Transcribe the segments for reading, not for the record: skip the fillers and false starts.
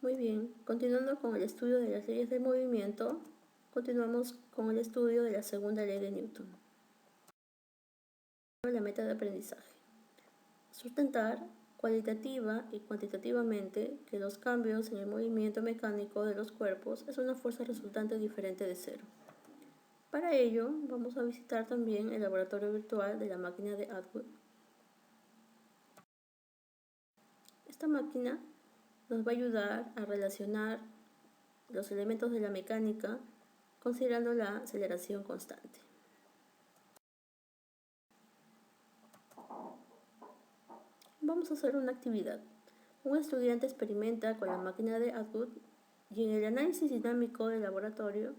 Muy bien, continuando con el estudio de las leyes del movimiento, continuamos con el estudio de la segunda ley de Newton. La meta de aprendizaje. Sustentar cualitativa y cuantitativamente que los cambios en el movimiento mecánico de los cuerpos es una fuerza resultante diferente de cero. Para ello, vamos a visitar también el laboratorio virtual de la máquina de Atwood. Esta máquina nos va a ayudar a relacionar los elementos de la mecánica considerando la aceleración constante. Vamos a hacer una actividad. Un estudiante experimenta con la máquina de Atwood y en el análisis dinámico del laboratorio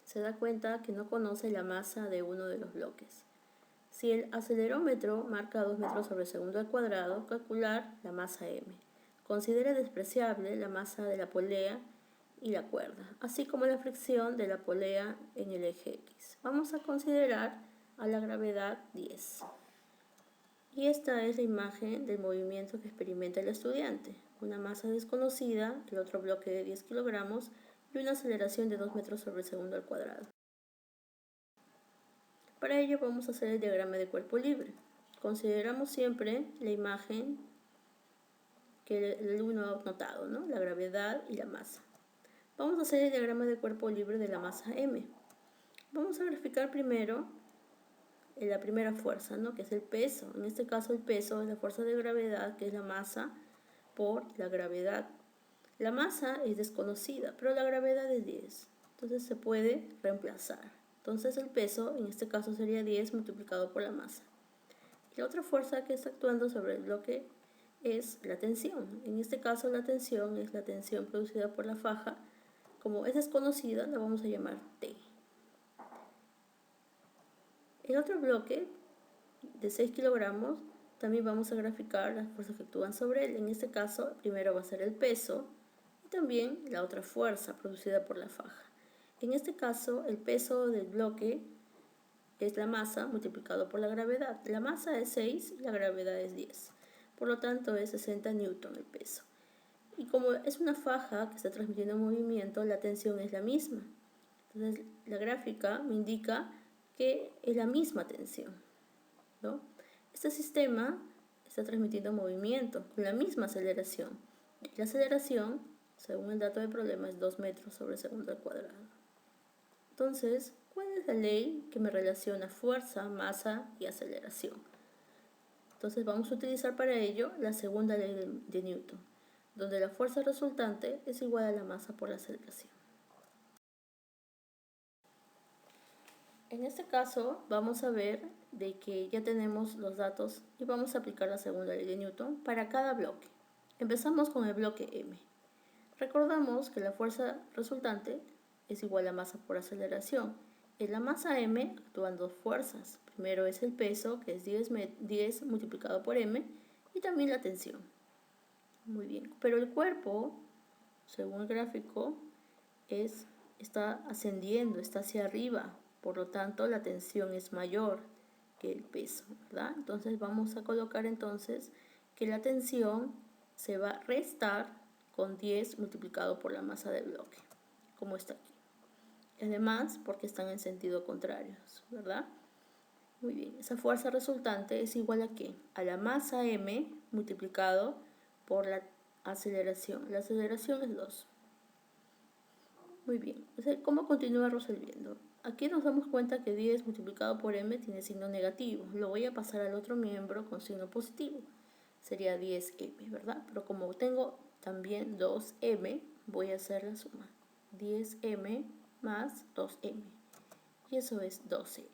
se da cuenta que no conoce la masa de uno de los bloques. Si el acelerómetro marca 2 metros sobre segundo al cuadrado, calcular la masa m. Considera despreciable la masa de la polea y la cuerda, así como la fricción de la polea en el eje X. Vamos a considerar a la gravedad 10. Y esta es la imagen del movimiento que experimenta el estudiante. Una masa desconocida, el otro bloque de 10 kilogramos y una aceleración de 2 metros sobre segundo al cuadrado. Para ello vamos a hacer el diagrama de cuerpo libre. Consideramos siempre la imagen que el alumno ha notado, ¿no? La gravedad y la masa. Vamos a hacer el diagrama de cuerpo libre de la masa m. Vamos a graficar primero la primera fuerza, ¿no? Que es el peso. En este caso el peso es la fuerza de gravedad, que es la masa por la gravedad. La masa es desconocida, pero la gravedad es 10. Entonces se puede reemplazar. Entonces el peso en este caso sería 10 multiplicado por la masa. Y la otra fuerza que está actuando sobre el bloque es la tensión. En este caso la tensión es la tensión producida por la faja. Como es desconocida, la vamos a llamar T. El otro bloque de 6 kilogramos también vamos a graficar las fuerzas que actúan sobre él. En este caso, primero va a ser el peso y también la otra fuerza producida por la faja. En este caso, el peso del bloque es la masa multiplicado por la gravedad. La masa es 6 y la gravedad es 10. Por lo tanto, es 60 newton el peso. Y como es una faja que está transmitiendo movimiento, la tensión es la misma. Entonces, la gráfica me indica que es la misma tensión, ¿no? Este sistema está transmitiendo movimiento con la misma aceleración. La aceleración, según el dato del problema, es 2 metros sobre segundo al cuadrado. Entonces, ¿cuál es la ley que me relaciona fuerza, masa y aceleración? Entonces vamos a utilizar para ello la segunda ley de Newton, donde la fuerza resultante es igual a la masa por la aceleración. En este caso vamos a ver de que ya tenemos los datos y vamos a aplicar la segunda ley de Newton para cada bloque. Empezamos con el bloque M. Recordamos que la fuerza resultante es igual a masa por aceleración. En la masa m actúan dos fuerzas. Primero es el peso, que es 10 multiplicado por m, y también la tensión. Muy bien, pero el cuerpo, según el gráfico, está ascendiendo, está hacia arriba. Por lo tanto, la tensión es mayor que el peso, ¿verdad? Entonces vamos a colocar entonces que la tensión se va a restar con 10 multiplicado por la masa del bloque, como está aquí. Además, porque están en sentido contrarios, ¿verdad? Muy bien, esa fuerza resultante es igual a ¿qué? A la masa m multiplicado por la aceleración. La aceleración es 2. Muy bien, ¿cómo continúa resolviendo? Aquí nos damos cuenta que 10 multiplicado por m tiene signo negativo. Lo voy a pasar al otro miembro con signo positivo. Sería 10m, ¿verdad? Pero como tengo también 2m, voy a hacer la suma. 10m más 2m. Y eso es 12m.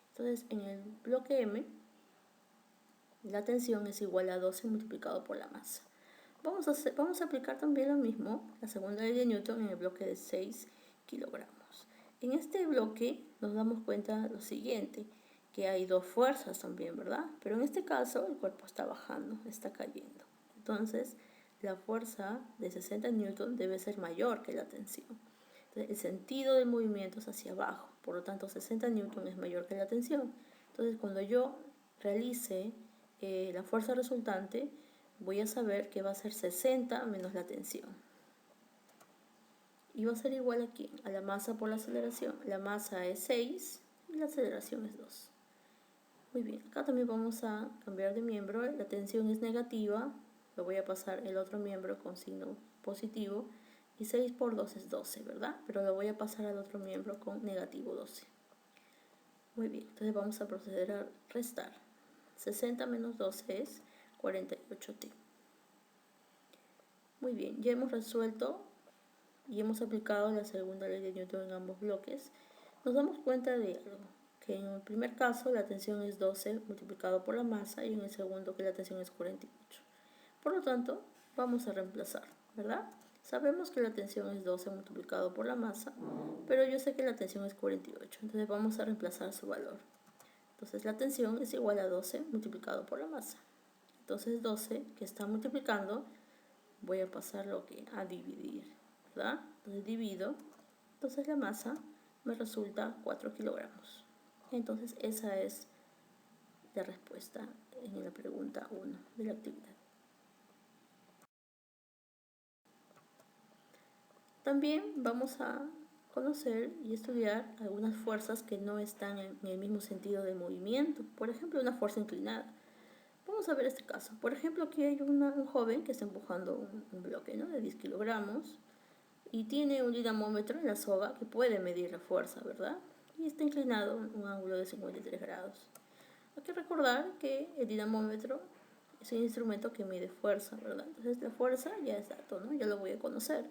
Entonces, en el bloque m, la tensión es igual a 12 multiplicado por la masa. Vamos a aplicar también lo mismo, la segunda ley de Newton, en el bloque de 6 kilogramos. En este bloque nos damos cuenta lo siguiente, que hay dos fuerzas también, ¿verdad? Pero en este caso el cuerpo está bajando, está cayendo. Entonces, la fuerza de 60 newton debe ser mayor que la tensión. Entonces, el sentido del movimiento es hacia abajo, por lo tanto 60 newton es mayor que la tensión. Entonces, cuando yo realice la fuerza resultante, voy a saber que va a ser 60 menos la tensión. Y va a ser igual aquí, a la masa por la aceleración. La masa es 6 y la aceleración es 2. Muy bien, acá también vamos a cambiar de miembro. La tensión es negativa, lo voy a pasar el otro miembro con signo positivo. Y 6 por 2 es 12, ¿verdad? Pero lo voy a pasar al otro miembro con negativo 12. Muy bien, entonces vamos a proceder a restar. 60 menos 12 es 48t. Muy bien, ya hemos resuelto y hemos aplicado la segunda ley de Newton en ambos bloques. Nos damos cuenta de algo, que en el primer caso la tensión es 12 multiplicado por la masa y en el segundo que la tensión es 48. Por lo tanto, vamos a reemplazar, ¿verdad? Sabemos que la tensión es 12 multiplicado por la masa, pero yo sé que la tensión es 48, entonces vamos a reemplazar su valor. Entonces la tensión es igual a 12 multiplicado por la masa. Entonces 12 que está multiplicando, voy a pasarlo a dividir, ¿verdad? Entonces divido, entonces la masa me resulta 4 kilogramos. Entonces esa es la respuesta en la pregunta 1 de la actividad. También vamos a conocer y estudiar algunas fuerzas que no están en el mismo sentido de movimiento. Por ejemplo, una fuerza inclinada. Vamos a ver este caso. Por ejemplo, aquí hay un joven que está empujando un bloque, ¿no?, de 10 kilogramos y tiene un dinamómetro en la soga que puede medir la fuerza, ¿verdad? Y está inclinado en un ángulo de 53 grados. Hay que recordar que el dinamómetro es un instrumento que mide fuerza, ¿verdad? Entonces la fuerza ya es dato, ¿no? Ya lo voy a conocer.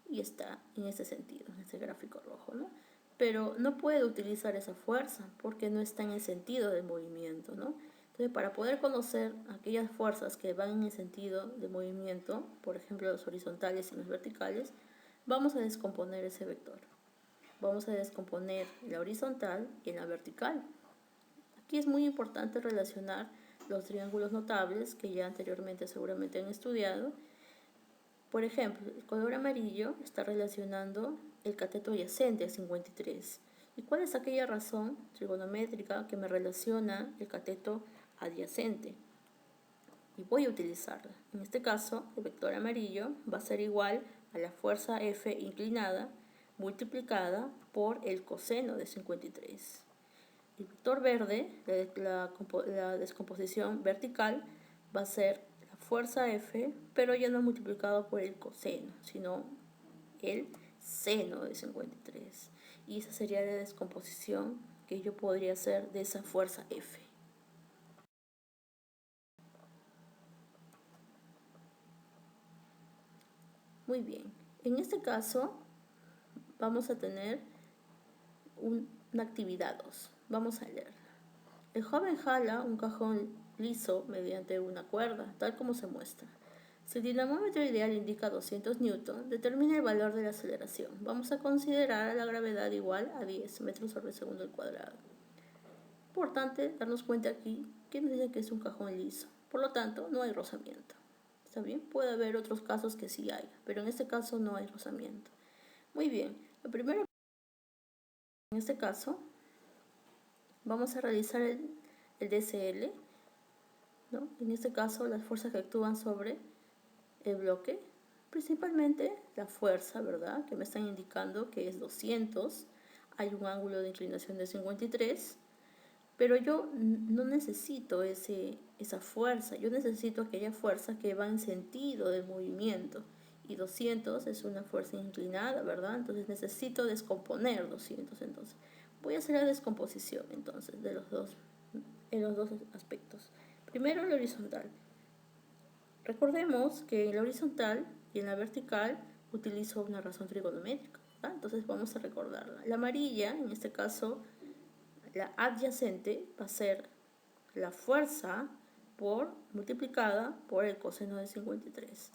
Y está en ese sentido, en ese gráfico rojo, ¿no? Pero no puede utilizar esa fuerza porque no está en el sentido del movimiento, ¿no? Entonces, para poder conocer aquellas fuerzas que van en el sentido de movimiento, por ejemplo, los horizontales y los verticales, vamos a descomponer ese vector. Vamos a descomponer la horizontal y la vertical. Aquí es muy importante relacionar los triángulos notables que ya anteriormente seguramente han estudiado. Por ejemplo, el color amarillo está relacionando el cateto adyacente a 53. ¿Y cuál es aquella razón trigonométrica que me relaciona el cateto adyacente? Y voy a utilizarla. En este caso, el vector amarillo va a ser igual a la fuerza F inclinada multiplicada por el coseno de 53. El vector verde, la descomposición vertical, va a ser la fuerza F, pero ya no multiplicado por el coseno, sino el seno de 53. Y esa sería la descomposición que yo podría hacer de esa fuerza F. Muy bien. En este caso, vamos a tener una actividad 2. Vamos a leer. El joven jala un cajón liso mediante una cuerda, tal como se muestra. Si el dinamómetro ideal indica 200 newton, determina el valor de la aceleración. Vamos a considerar a la gravedad igual a 10 metros sobre segundo al cuadrado. Importante darnos cuenta aquí que nos dice que es un cajón liso. Por lo tanto, no hay rozamiento. ¿Está bien? Puede haber otros casos que sí hay, pero en este caso no hay rozamiento. Muy bien. Lo primero, en este caso, vamos a realizar el DCL, ¿no? En este caso, las fuerzas que actúan sobre el bloque, principalmente la fuerza, ¿verdad?, que me están indicando que es 200. Hay un ángulo de inclinación de 53, pero yo no necesito esa fuerza. Yo necesito aquella fuerza que va en sentido del movimiento. Y 200 es una fuerza inclinada, ¿verdad? Entonces necesito descomponer 200. Entonces voy a hacer la descomposición entonces en los dos aspectos. Primero, el horizontal. Recordemos que en la horizontal y en la vertical utilizo una razón trigonométrica, ¿verdad? Entonces vamos a recordarla. La amarilla, en este caso, la adyacente, va a ser la fuerza multiplicada por el coseno de 53.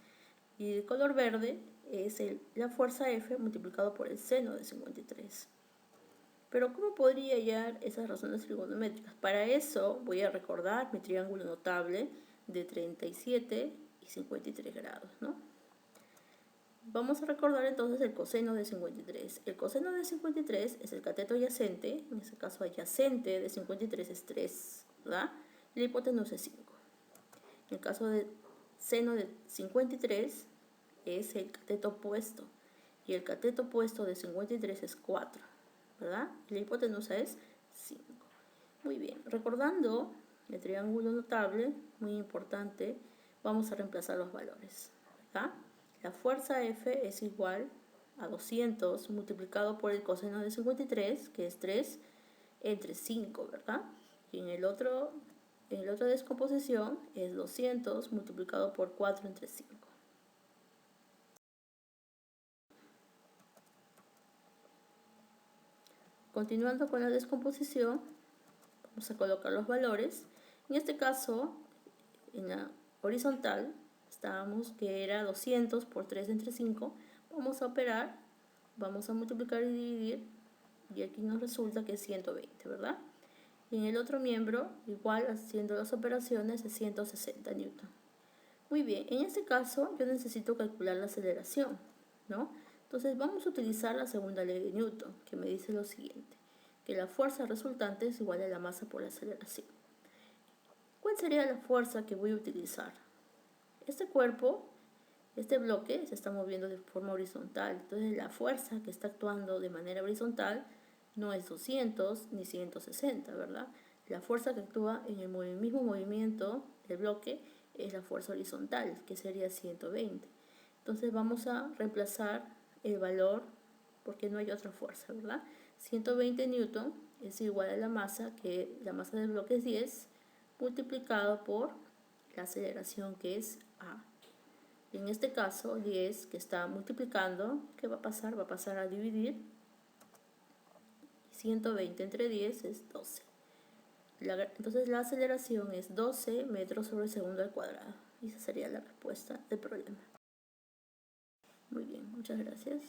Y el color verde es la fuerza F multiplicado por el seno de 53. Pero ¿cómo podría hallar esas razones trigonométricas? Para eso voy a recordar mi triángulo notable de 37 y 53 grados, ¿no? Vamos a recordar entonces el coseno de 53. El coseno de 53 es el cateto adyacente, en este caso adyacente de 53 es 3, ¿verdad? Y la hipotenusa es 5. En el caso de seno de 53 es el cateto opuesto. y el cateto opuesto de 53 es 4, ¿verdad? Y la hipotenusa es 5. Muy bien, recordando el triángulo notable, muy importante, vamos a reemplazar los valores, ¿verdad? La fuerza F es igual a 200 multiplicado por el coseno de 53, que es 3, entre 5, ¿verdad? Y en la otra descomposición es 200 multiplicado por 4 entre 5. Continuando con la descomposición, vamos a colocar los valores. En este caso, en la horizontal, estábamos que era 200 por 3 entre 5. Vamos a operar, vamos a multiplicar y dividir, y aquí nos resulta que es 120, ¿verdad? Y en el otro miembro, igual haciendo las operaciones, es 160 newton. Muy bien, en este caso yo necesito calcular la aceleración, ¿no? Entonces vamos a utilizar la segunda ley de Newton, que me dice lo siguiente, que la fuerza resultante es igual a la masa por la aceleración. ¿Cuál sería la fuerza que voy a utilizar? Este cuerpo, este bloque, se está moviendo de forma horizontal, entonces la fuerza que está actuando de manera horizontal no es 200 ni 160, ¿verdad? La fuerza que actúa en el mismo movimiento del bloque es la fuerza horizontal, que sería 120. Entonces vamos a reemplazar el valor porque no hay otra fuerza, ¿verdad? 120 newton es igual a la masa, que la masa del bloque es 10, multiplicado por la aceleración, que es A. Y en este caso, 10 que está multiplicando, ¿qué va a pasar? Va a pasar a dividir. 120 entre 10 es 12. Entonces la aceleración es 12 metros sobre segundo al cuadrado. Y esa sería la respuesta del problema. Muy bien, muchas gracias.